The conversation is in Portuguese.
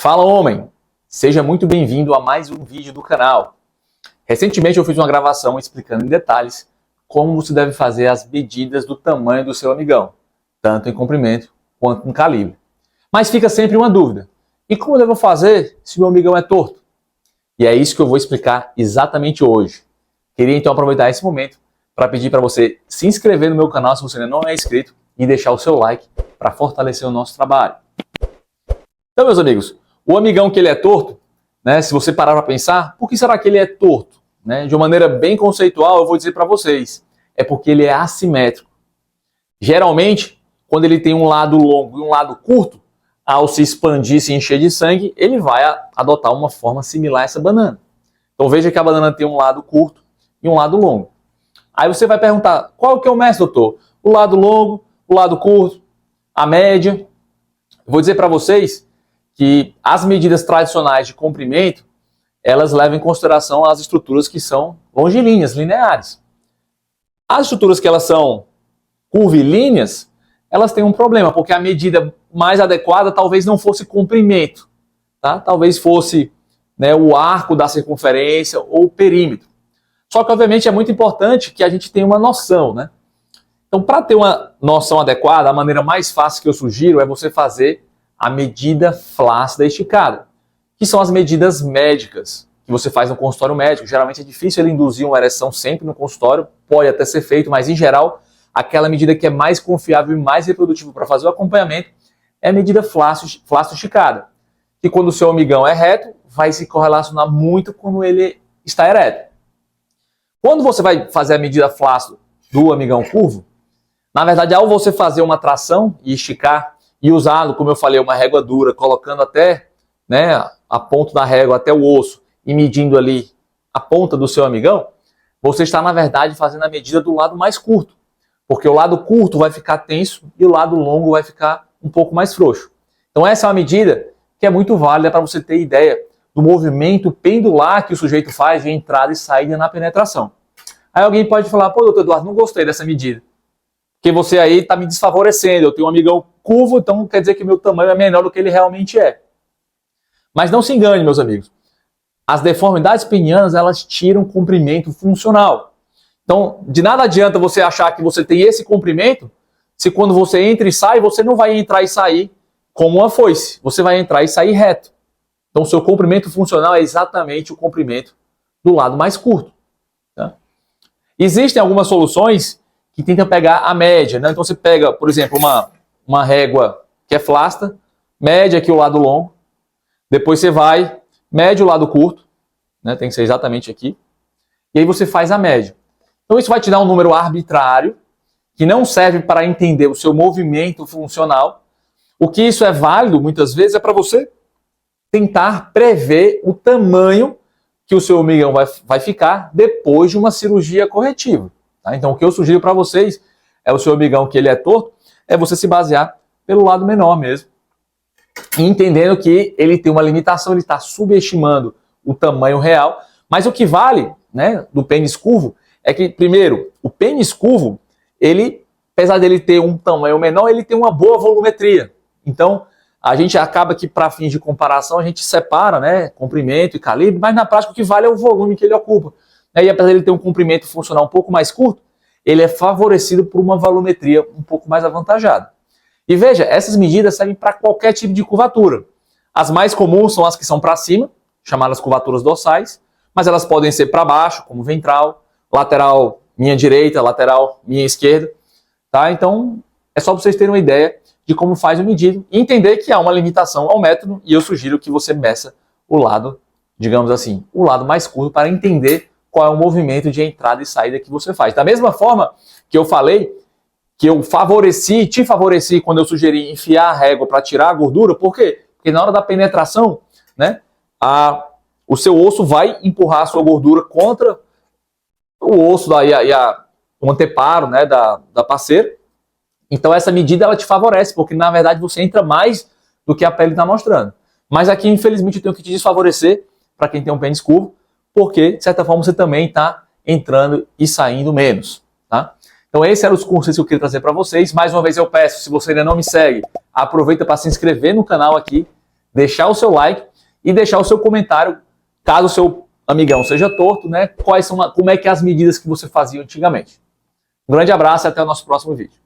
Fala, homem! Seja muito bem-vindo a mais um vídeo do canal. Recentemente eu fiz uma gravação explicando em detalhes como você deve fazer as medidas do tamanho do seu amigão, tanto em comprimento quanto em calibre. Mas fica sempre uma dúvida: e como eu devo fazer se o meu amigão é torto? E é isso que eu vou explicar exatamente hoje. Queria então aproveitar esse momento para pedir para você se inscrever no meu canal se você ainda não é inscrito e deixar o seu like para fortalecer o nosso trabalho. Então, meus amigos, o amigão que ele é torto, né, se você parar para pensar, por que será que ele é torto? Né? De uma maneira bem conceitual, eu vou dizer para vocês, é porque ele é assimétrico. Geralmente, quando ele tem um lado longo e um lado curto, ao se expandir e se encher de sangue, ele vai adotar uma forma similar a essa banana. Então veja que a banana tem um lado curto e um lado longo. Aí você vai perguntar, qual que é o método, doutor? O lado longo, o lado curto, a média? Eu vou dizer para vocês que as medidas tradicionais de comprimento, elas levam em consideração as estruturas que são longilíneas, lineares. As estruturas que elas são curvilíneas, elas têm um problema, porque a medida mais adequada talvez não fosse comprimento, tá? Talvez fosse, né, o arco da circunferência ou o perímetro. Só que, obviamente, é muito importante que a gente tenha uma noção, né? Então, para ter uma noção adequada, a maneira mais fácil que eu sugiro é você fazer a medida flácida esticada, que são as medidas médicas que você faz no consultório médico. Geralmente é difícil ele induzir uma ereção sempre no consultório, pode até ser feito, mas em geral, aquela medida que é mais confiável e mais reprodutível para fazer o acompanhamento é a medida flácida esticada, que quando o seu amigão é reto, vai se correlacionar muito quando ele está ereto. Quando você vai fazer a medida flácida do amigão curvo, na verdade, ao você fazer uma tração e esticar, e usando, como eu falei, uma régua dura, colocando até, né, a ponta da régua até o osso e medindo ali a ponta do seu amigão, você está, na verdade, fazendo a medida do lado mais curto. Porque o lado curto vai ficar tenso e o lado longo vai ficar um pouco mais frouxo. Então essa é uma medida que é muito válida para você ter ideia do movimento pendular que o sujeito faz de entrada e saída na penetração. Aí alguém pode falar, pô, doutor Eduardo, não gostei dessa medida. Porque você aí está me desfavorecendo, eu tenho um amigão curvo, então quer dizer que meu tamanho é menor do que ele realmente é. Mas não se engane, meus amigos. As deformidades penianas, elas tiram comprimento funcional. Então, de nada adianta você achar que você tem esse comprimento, se quando você entra e sai, você não vai entrar e sair como uma foice. Você vai entrar e sair reto. Então, o seu comprimento funcional é exatamente o comprimento do lado mais curto. Tá? Existem algumas soluções que tentam pegar a média, né? Então você pega, por exemplo, uma régua que é flácida, mede aqui o lado longo, depois você vai, mede o lado curto, né? Tem que ser exatamente aqui, e aí você faz a média. Então isso vai te dar um número arbitrário, que não serve para entender o seu movimento funcional. O que isso é válido, muitas vezes, é para você tentar prever o tamanho que o seu amigão vai ficar depois de uma cirurgia corretiva. Então, o que eu sugiro para vocês é o seu amigão que ele é torto, é você se basear pelo lado menor mesmo. E entendendo que ele tem uma limitação, ele está subestimando o tamanho real. Mas o que vale, né, do pênis curvo é que, primeiro, o pênis curvo, ele, apesar dele ter um tamanho menor, ele tem uma boa volumetria. Então, a gente acaba que, para fins de comparação, a gente separa, né, comprimento e calibre, mas na prática o que vale é o volume que ele ocupa. E apesar de ele ter um comprimento funcional um pouco mais curto, ele é favorecido por uma volumetria um pouco mais avantajada. E veja, essas medidas servem para qualquer tipo de curvatura. As mais comuns são as que são para cima, chamadas curvaturas dorsais, mas elas podem ser para baixo, como ventral, lateral minha direita, lateral minha esquerda. Tá? Então, é só para vocês terem uma ideia de como faz o medido e entender que há uma limitação ao método, e eu sugiro que você meça o lado, digamos assim, o lado mais curto para entender qual é o movimento de entrada e saída que você faz. Da mesma forma que eu falei que eu te favoreci quando eu sugeri enfiar a régua para tirar a gordura, por quê? Porque na hora da penetração, né, o seu osso vai empurrar a sua gordura contra o osso o anteparo, né, da parceira. Então essa medida ela te favorece, porque na verdade você entra mais do que a pele está mostrando. Mas aqui, infelizmente, eu tenho que te desfavorecer para quem tem um pênis curvo, porque, de certa forma, você também está entrando e saindo menos. Tá? Então, esses eram os conceitos que eu queria trazer para vocês. Mais uma vez, eu peço, se você ainda não me segue, aproveita para se inscrever no canal aqui, deixar o seu like e deixar o seu comentário, caso o seu amigão seja torto, né? Como é que as medidas que você fazia antigamente. Um grande abraço e até o nosso próximo vídeo.